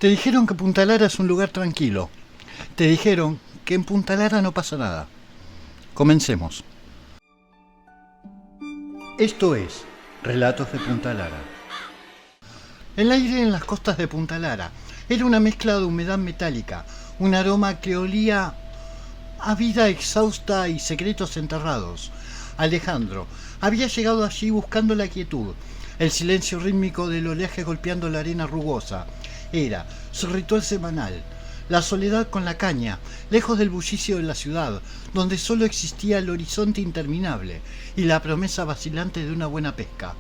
Te dijeron que Punta Lara es un lugar tranquilo. Te dijeron que en Punta Lara no pasa nada. Comencemos. Esto es Relatos de Punta Lara. El aire en las costas de Punta Lara era una mezcla de humedad metálica, un aroma que olía a vida exhausta y secretos enterrados. Alejandro había llegado allí buscando la quietud, el silencio rítmico del oleaje golpeando la arena rugosa. Era su ritual semanal, la soledad con la caña, lejos del bullicio de la ciudad, donde solo existía el horizonte interminable y la promesa vacilante de una buena pesca.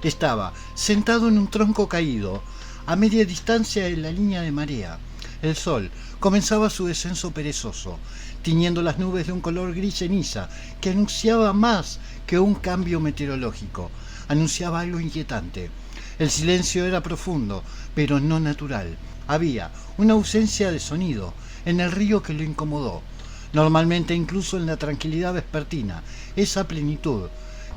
Estaba sentado en un tronco caído, a media distancia de la línea de marea. El sol comenzaba su descenso perezoso, tiñendo las nubes de un color gris ceniza que anunciaba más que un cambio meteorológico, anunciaba algo inquietante. El silencio era profundo, pero no natural. Había una ausencia de sonido en el río que lo incomodó. Normalmente, incluso en la tranquilidad vespertina, esa plenitud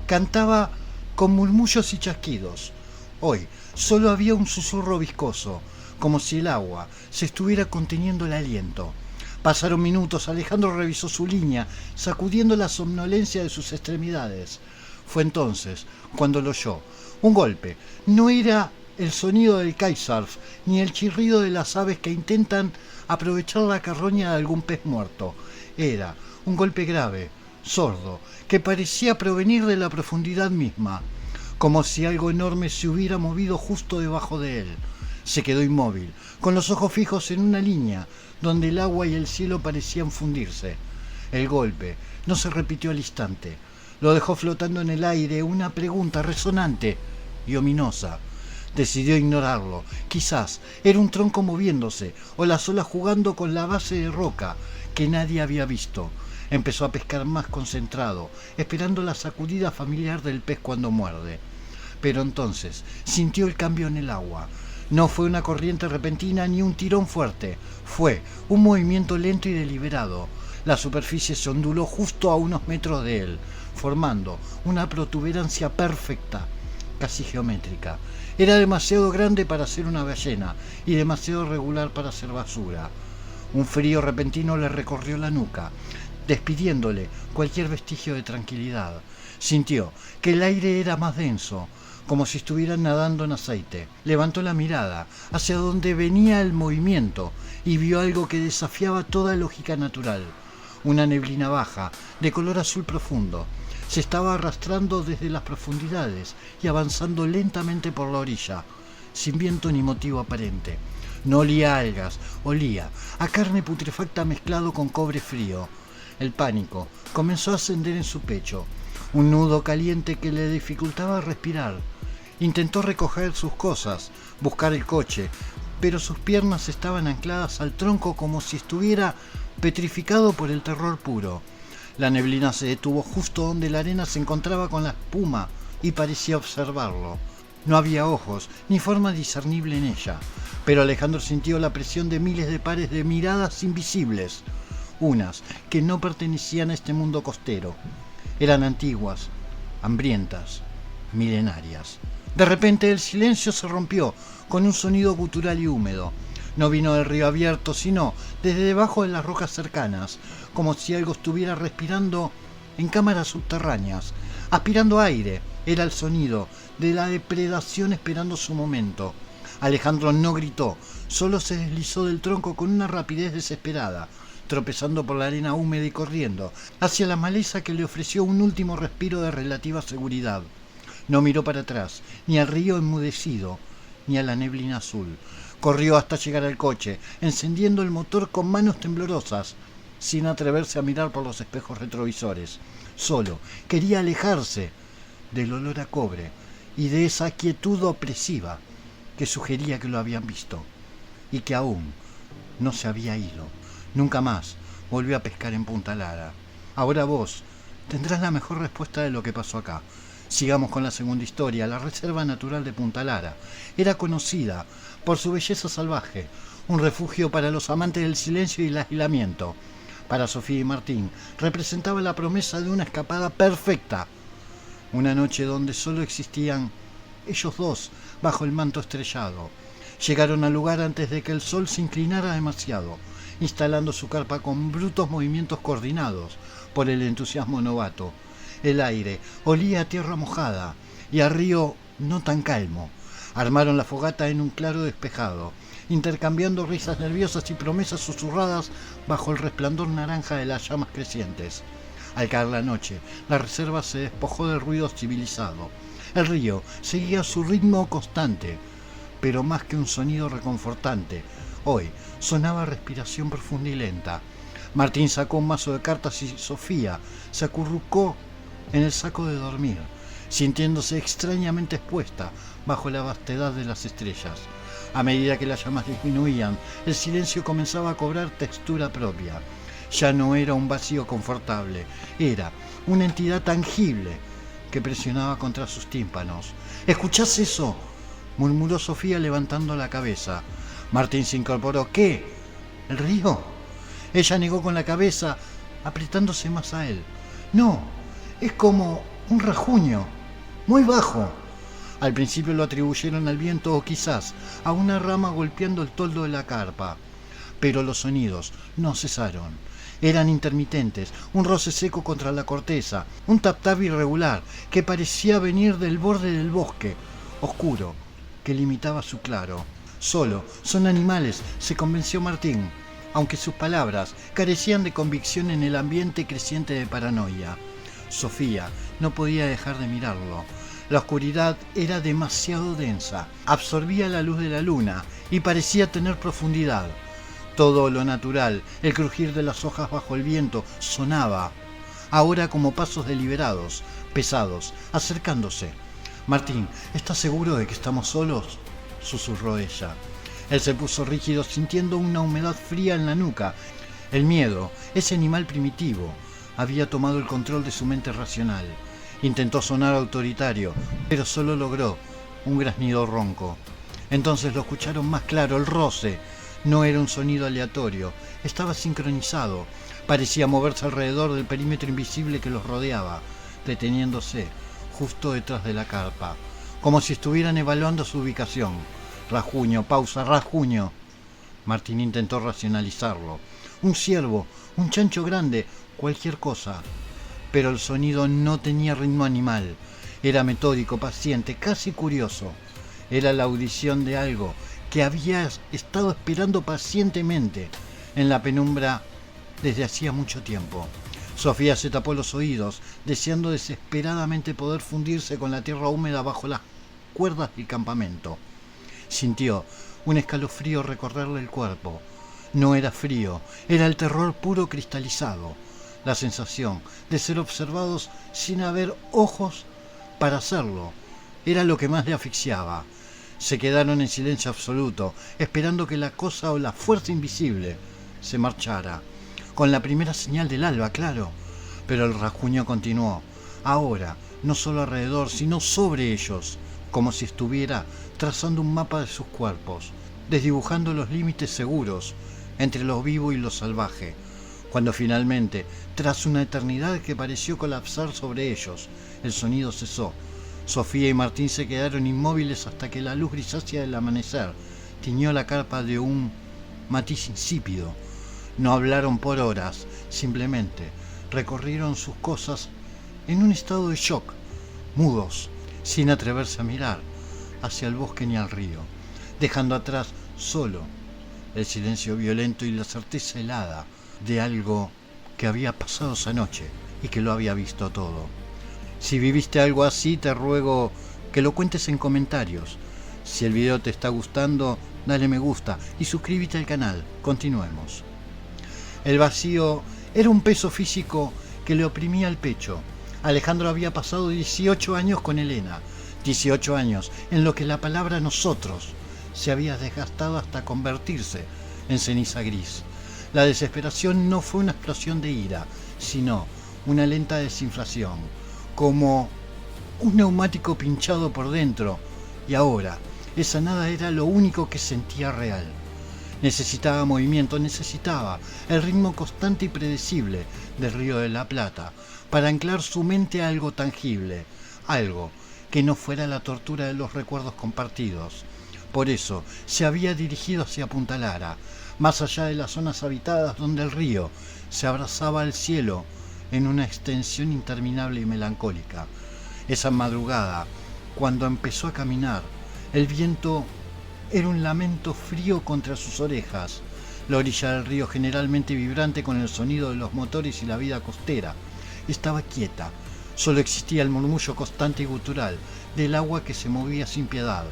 cantaba con murmullos y chasquidos. Hoy solo había un susurro viscoso, como si el agua se estuviera conteniendo el aliento. Pasaron minutos, Alejandro revisó su línea, sacudiendo la somnolencia de sus extremidades. Fue entonces cuando lo oyó. Un golpe. No era el sonido del kitesurf, ni el chirrido de las aves que intentan aprovechar la carroña de algún pez muerto. Era un golpe grave, sordo, que parecía provenir de la profundidad misma, como si algo enorme se hubiera movido justo debajo de él. Se quedó inmóvil, con los ojos fijos en una línea donde el agua y el cielo parecían fundirse. El golpe no se repitió al instante. Lo dejó flotando en el aire una pregunta resonante y ominosa. Decidió ignorarlo. Quizás era un tronco moviéndose o las olas jugando con la base de roca que nadie había visto. Empezó a pescar más concentrado, esperando la sacudida familiar del pez cuando muerde. Pero entonces sintió el cambio en el agua. No fue una corriente repentina ni un tirón fuerte. Fue un movimiento lento y deliberado. La superficie se onduló justo a unos metros de él, formando una protuberancia perfecta, casi geométrica. Era demasiado grande para ser una ballena y demasiado regular para ser basura. Un frío repentino le recorrió la nuca, despidiéndole cualquier vestigio de tranquilidad. Sintió que el aire era más denso, como si estuvieran nadando en aceite. Levantó la mirada hacia donde venía el movimiento y vio algo que desafiaba toda lógica natural. Una neblina baja, de color azul profundo, se estaba arrastrando desde las profundidades y avanzando lentamente por la orilla, sin viento ni motivo aparente. No olía a algas, olía a carne putrefacta mezclado con cobre frío. El pánico comenzó a ascender en su pecho, un nudo caliente que le dificultaba respirar. Intentó recoger sus cosas, buscar el coche, pero sus piernas estaban ancladas al tronco como si estuviera petrificado por el terror puro. La neblina se detuvo justo donde la arena se encontraba con la espuma y parecía observarlo. No había ojos ni forma discernible en ella, pero Alejandro sintió la presión de miles de pares de miradas invisibles, unas que no pertenecían a este mundo costero. Eran antiguas, hambrientas, milenarias. De repente el silencio se rompió con un sonido gutural y húmedo. No vino del río abierto, sino desde debajo de las rocas cercanas, como si algo estuviera respirando en cámaras subterráneas, aspirando aire. Era el sonido de la depredación esperando su momento. Alejandro no gritó, solo se deslizó del tronco con una rapidez desesperada, tropezando por la arena húmeda y corriendo hacia la maleza que le ofreció un último respiro de relativa seguridad. No miró para atrás, ni al río enmudecido, ni a la neblina azul. Corrió hasta llegar al coche, encendiendo el motor con manos temblorosas, sin atreverse a mirar por los espejos retrovisores. Solo quería alejarse del olor a cobre y de esa quietud opresiva que sugería que lo habían visto y que aún no se había ido. Nunca más volvió a pescar en Punta Lara. Ahora vos tendrás la mejor respuesta de lo que pasó acá. Sigamos con la segunda historia. La Reserva Natural de Punta Lara era conocida por su belleza salvaje, un refugio para los amantes del silencio y el aislamiento. Para Sofía y Martín representaba la promesa de una escapada perfecta, una noche donde solo existían ellos dos bajo el manto estrellado. Llegaron al lugar antes de que el sol se inclinara demasiado, instalando su carpa con brutos movimientos coordinados por el entusiasmo novato. El aire olía a tierra mojada y a río no tan calmo. Armaron la fogata en un claro despejado, intercambiando risas nerviosas y promesas susurradas bajo el resplandor naranja de las llamas crecientes. Al caer la noche, la reserva se despojó del ruido civilizado. El río seguía su ritmo constante, pero más que un sonido reconfortante, hoy sonaba respiración profunda y lenta. Martín sacó un mazo de cartas y Sofía se acurrucó en el saco de dormir, sintiéndose extrañamente expuesta bajo la vastedad de las estrellas. A medida que las llamas disminuían, el silencio comenzaba a cobrar textura propia. Ya no era un vacío confortable, era una entidad tangible que presionaba contra sus tímpanos. ¿Escuchás eso?, murmuró Sofía levantando la cabeza. Martín se incorporó. ¿Qué? ¿El río? Ella negó con la cabeza, apretándose más a él. No, es como un rajuño, muy bajo. Al principio lo atribuyeron al viento o quizás a una rama golpeando el toldo de la carpa. Pero los sonidos no cesaron. Eran intermitentes, un roce seco contra la corteza, un tap-tap irregular que parecía venir del borde del bosque oscuro que limitaba su claro. Solo son animales, se convenció Martín, aunque sus palabras carecían de convicción en el ambiente creciente de paranoia. Sofía no podía dejar de mirarlo. La oscuridad era demasiado densa, absorbía la luz de la luna y parecía tener profundidad. Todo lo natural, el crujir de las hojas bajo el viento, sonaba, ahora como pasos deliberados, pesados, acercándose. Martín, ¿estás seguro de que estamos solos?, susurró ella. Él se puso rígido, sintiendo una humedad fría en la nuca. El miedo, ese animal primitivo, había tomado el control de su mente racional. Intentó sonar autoritario, pero solo logró un graznido ronco. Entonces lo escucharon más claro, el roce. No era un sonido aleatorio, estaba sincronizado. Parecía moverse alrededor del perímetro invisible que los rodeaba, deteniéndose justo detrás de la carpa, como si estuvieran evaluando su ubicación. Rajuño, pausa, rajuño. Martín intentó racionalizarlo. Un ciervo, un chancho grande, cualquier cosa. Pero el sonido no tenía ritmo animal. Era metódico, paciente, casi curioso. Era la audición de algo que había estado esperando pacientemente en la penumbra desde hacía mucho tiempo. Sofía se tapó los oídos, deseando desesperadamente poder fundirse con la tierra húmeda bajo las cuerdas del campamento. Sintió un escalofrío recorrerle el cuerpo. No era frío, era el terror puro cristalizado, la sensación de ser observados sin haber ojos para hacerlo. Era lo que más le asfixiaba. Se quedaron en silencio absoluto, esperando que la cosa o la fuerza invisible se marchara. Con la primera señal del alba, claro. Pero el rasguño continuó. Ahora, no solo alrededor, sino sobre ellos, como si estuviera trazando un mapa de sus cuerpos, desdibujando los límites seguros entre lo vivo y lo salvaje. Cuando finalmente, tras una eternidad que pareció colapsar sobre ellos, el sonido cesó. Sofía y Martín se quedaron inmóviles hasta que la luz grisácea del amanecer tiñó la carpa de un matiz insípido. No hablaron por horas, simplemente recorrieron sus cosas en un estado de shock, mudos, sin atreverse a mirar hacia el bosque ni al río, dejando atrás solo el silencio violento y la certeza helada de algo que había pasado esa noche y que lo había visto todo. Si viviste algo así, te ruego que lo cuentes en comentarios. Si el video te está gustando, dale me gusta y suscríbete al canal. Continuemos. El vacío era un peso físico que le oprimía el pecho. Alejandro había pasado 18 años con Elena. 18 años en lo que la palabra nosotros se había desgastado hasta convertirse en ceniza gris. La desesperación no fue una explosión de ira, sino una lenta desinflación, como un neumático pinchado por dentro, y ahora esa nada era lo único que sentía real. Necesitaba movimiento, necesitaba el ritmo constante y predecible del Río de la Plata para anclar su mente a algo tangible, algo que no fuera la tortura de los recuerdos compartidos. Por eso se había dirigido hacia Punta Lara, más allá de las zonas habitadas donde el río se abrazaba al cielo en una extensión interminable y melancólica. Esa madrugada, cuando empezó a caminar, el viento era un lamento frío contra sus orejas. La orilla del río, generalmente vibrante con el sonido de los motores y la vida costera, estaba quieta. Solo existía el murmullo constante y gutural del agua que se movía sin piedad.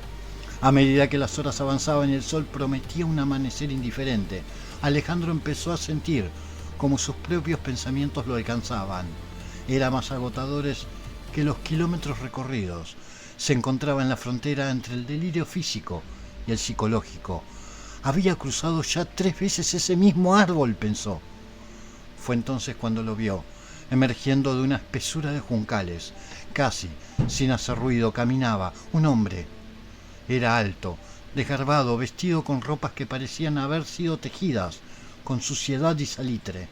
A medida que las horas avanzaban y el sol prometía un amanecer indiferente, Alejandro empezó a sentir como sus propios pensamientos lo alcanzaban. Eran más agotadores que los kilómetros recorridos. Se encontraba en la frontera entre el delirio físico y el psicológico. Había cruzado ya 3 veces ese mismo árbol, pensó. Fue entonces cuando lo vio, emergiendo de una espesura de juncales. Casi sin hacer ruido caminaba un hombre. Era alto, desgarbado, vestido con ropas que parecían haber sido tejidas con suciedad y salitre.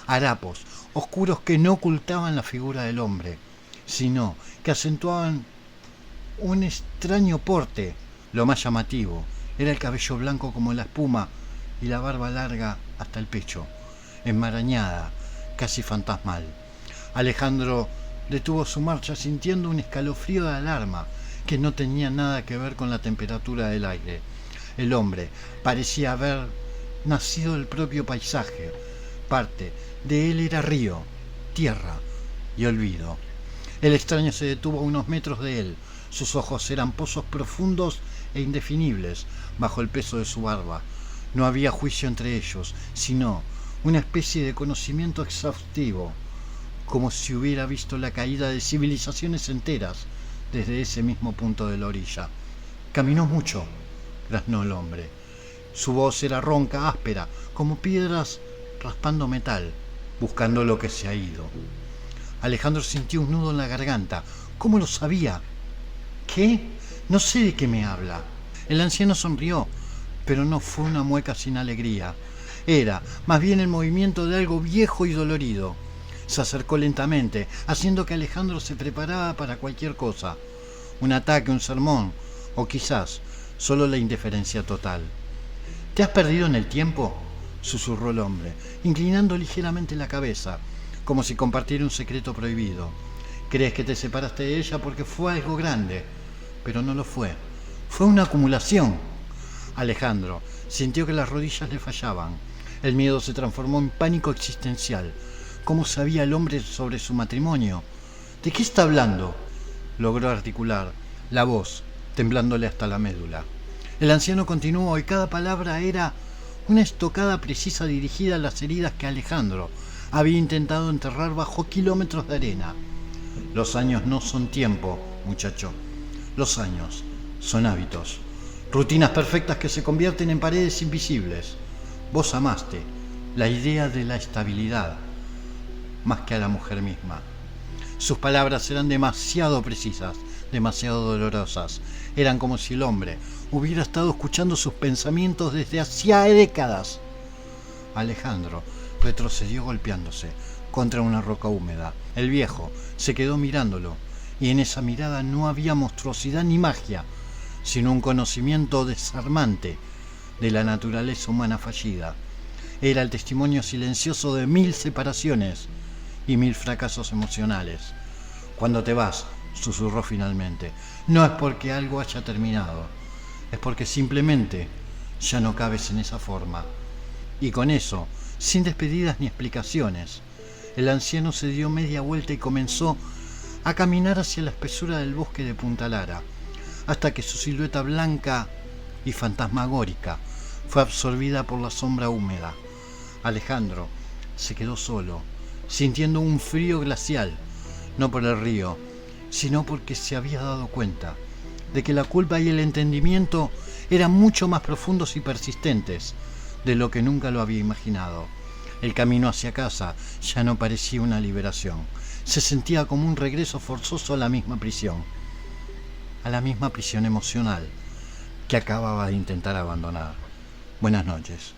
Harapos oscuros que no ocultaban la figura del hombre, sino que acentuaban un extraño porte. Lo más llamativo era el cabello blanco como la espuma y la barba larga hasta el pecho, enmarañada, casi fantasmal. Alejandro detuvo su marcha sintiendo un escalofrío de alarma que no tenía nada que ver con la temperatura del aire. El hombre parecía haber nacido del propio paisaje. Parte de él era río, tierra y olvido. El extraño se detuvo a unos metros de él. Sus ojos eran pozos profundos e indefinibles bajo el peso de su barba. No había juicio entre ellos, sino una especie de conocimiento exhaustivo, como si hubiera visto la caída de civilizaciones enteras desde ese mismo punto de la orilla. Caminó mucho, graznó el hombre. Su voz era ronca, áspera, como piedras raspando metal, buscando lo que se ha ido. Alejandro sintió un nudo en la garganta. ¿Cómo lo sabía? ¿Qué? No sé de qué me habla. El anciano sonrió, pero no fue una mueca sin alegría. Era más bien el movimiento de algo viejo y dolorido. Se acercó lentamente, haciendo que Alejandro se preparara para cualquier cosa. Un ataque, un sermón, o quizás solo la indiferencia total. ¿Te has perdido en el tiempo?, susurró el hombre, inclinando ligeramente la cabeza, como si compartiera un secreto prohibido. Crees que te separaste de ella porque fue algo grande, pero no lo fue. Fue una acumulación. Alejandro sintió que las rodillas le fallaban. El miedo se transformó en pánico existencial. ¿Cómo sabía el hombre sobre su matrimonio? ¿De qué está hablando?, logró articular, la voz temblándole hasta la médula. El anciano continuó y cada palabra era una estocada precisa dirigida a las heridas que Alejandro había intentado enterrar bajo kilómetros de arena. Los años no son tiempo, muchacho. Los años son hábitos, rutinas perfectas que se convierten en paredes invisibles. Vos amaste la idea de la estabilidad más que a la mujer misma. Sus palabras eran demasiado precisas, demasiado dolorosas. Eran como si el hombre hubiera estado escuchando sus pensamientos desde hacía décadas. Alejandro retrocedió golpeándose contra una roca húmeda. El viejo se quedó mirándolo, y en esa mirada no había monstruosidad ni magia, sino un conocimiento desarmante de la naturaleza humana fallida. Era el testimonio silencioso de 1000 separaciones y 1000 fracasos emocionales. Cuando te vas, susurró finalmente, no es porque algo haya terminado, es porque simplemente ya no cabes en esa forma. Y con eso, sin despedidas ni explicaciones, el anciano se dio media vuelta y comenzó a caminar hacia la espesura del bosque de Punta Lara, hasta que su silueta blanca y fantasmagórica fue absorbida por la sombra húmeda. Alejandro se quedó solo, sintiendo un frío glacial, no por el río, sino porque se había dado cuenta de que la culpa y el entendimiento eran mucho más profundos y persistentes de lo que nunca lo había imaginado. El camino hacia casa ya no parecía una liberación, se sentía como un regreso forzoso a la misma prisión emocional que acababa de intentar abandonar. Buenas noches.